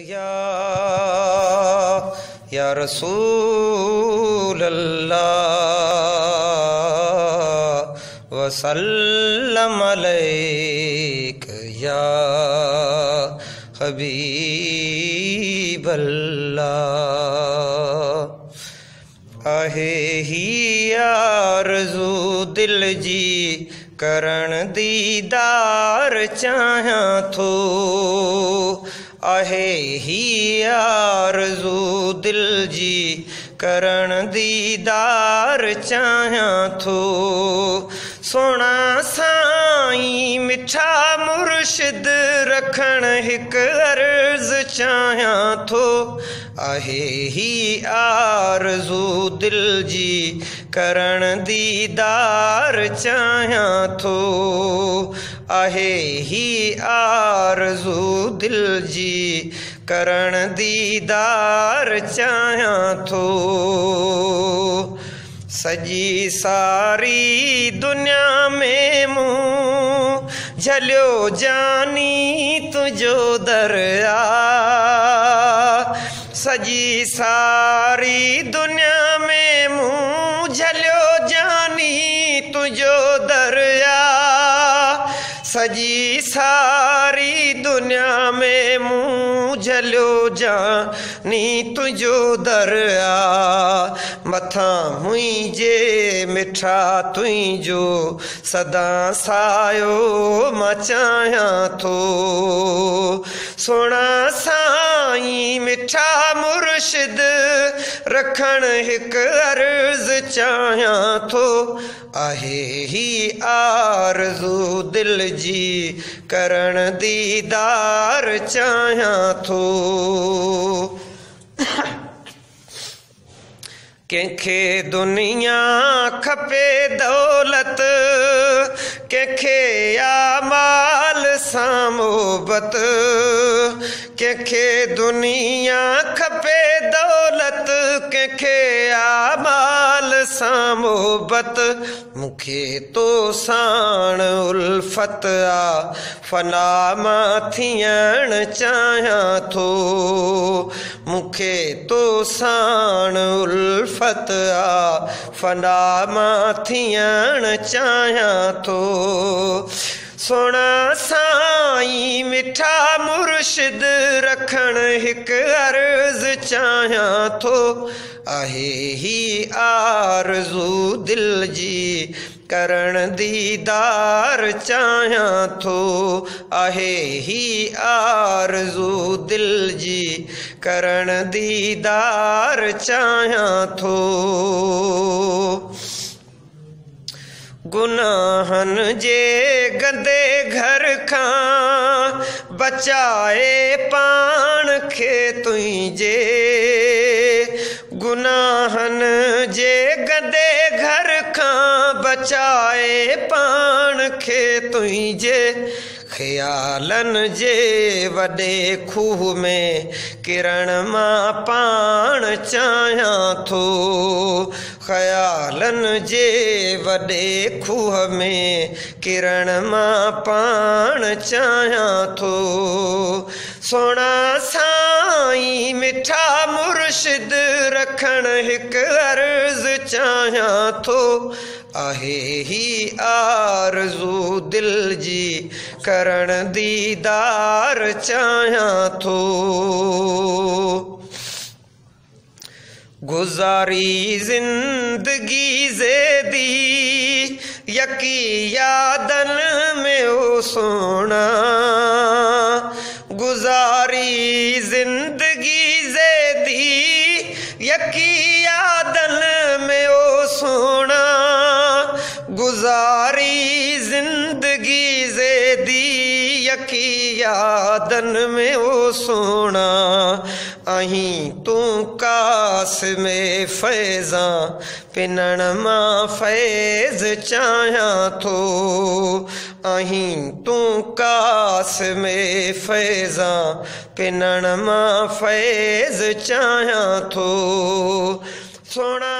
या रसूल अल्लाह वसल्लम अलैक या हबीब अल्लाह। आहे ही आरज़ू दिल जी करण दीदार चाहियां थो। आहे ही आरज़ू दिल जी करण दीदार चाहियां थो। सोना साईं मिठा मुर्शिद रखण हिक अर्ज़ चाहियां थो। आहे ही आरज़ू दिल जी करण दीदार चाहियां थो। आहे ही आरज़ू दिल जी करण दीदार चाहियां थो। सजी सारी दुनिया में मूं झलियो जानी तुझो दरिया। सजी सारी दुनिया में मूं झलियो जानी तुझो दरिया। सजी सारी दुनिया में मूं झलियो जानी तुझो दरिया। मथां मुंहिंजे मिठा तुंहिंजो सदा सायो मां चाहियां थो। सोना साईं मिठा मुर्शिद रखण हिक अर्ज़ चाहियां थो। आहे ही आरज़ू दिल जी करण दीदार चाहियां थो। कंहिंखे दुनिया खपे दौलत, कंहिंखे या माल सां मोहबत। कंहिंखे दुनिया खपे दौलत, कंहिंखे या माल सां मोहबत। मूंखे तो साण उल्फत आ फना मां थियण चाहियां थो। मूंखे तो साण उल्फत आ फना मां थियण चाहियां थो। सोना साईं मिठा मुर्शिद रखण हिक अर्ज़ चाहियां थो। आहे ही आरज़ू दिल जी करण दीदार चाहियां थो। आहे ही आरज़ू दिल जी करण दीदार चाहियां थो। गुनाहन जे गंदे घर खां बचाए पाण खे तुंहिंजे। गुनाहन जे गंदे घर खां बचाए पाण खे तुंहिंजे। ख़्यालन जे वॾे खूह में किरण मां पाण चाहियां थो। ख़्यालन जे वॾे खूह में किरण मां पाण चाहियां थो। सोना साईं मिठा मुर्शिद रखण हिक अर्ज़ चाहियां थो। आहे ही आरज़ू दिल जी करण दीदार चाहियां थो। गुज़ारी जिंदगी ज़ेदी यकी यादन में ओ सोना। गुज़ारी जिंदगी ज़ेदी यकी यादन में ओ सोना। गुज़ारी जिंदगी ज़ेदी यकी यादन में ओ सोना। अहीं तूं कास में फैज़ा पिनण मां फैज़ चाहियां थो। अहीं तूं कास में फैज़ा पिनण मां फैज़ चाहियां थो। सोना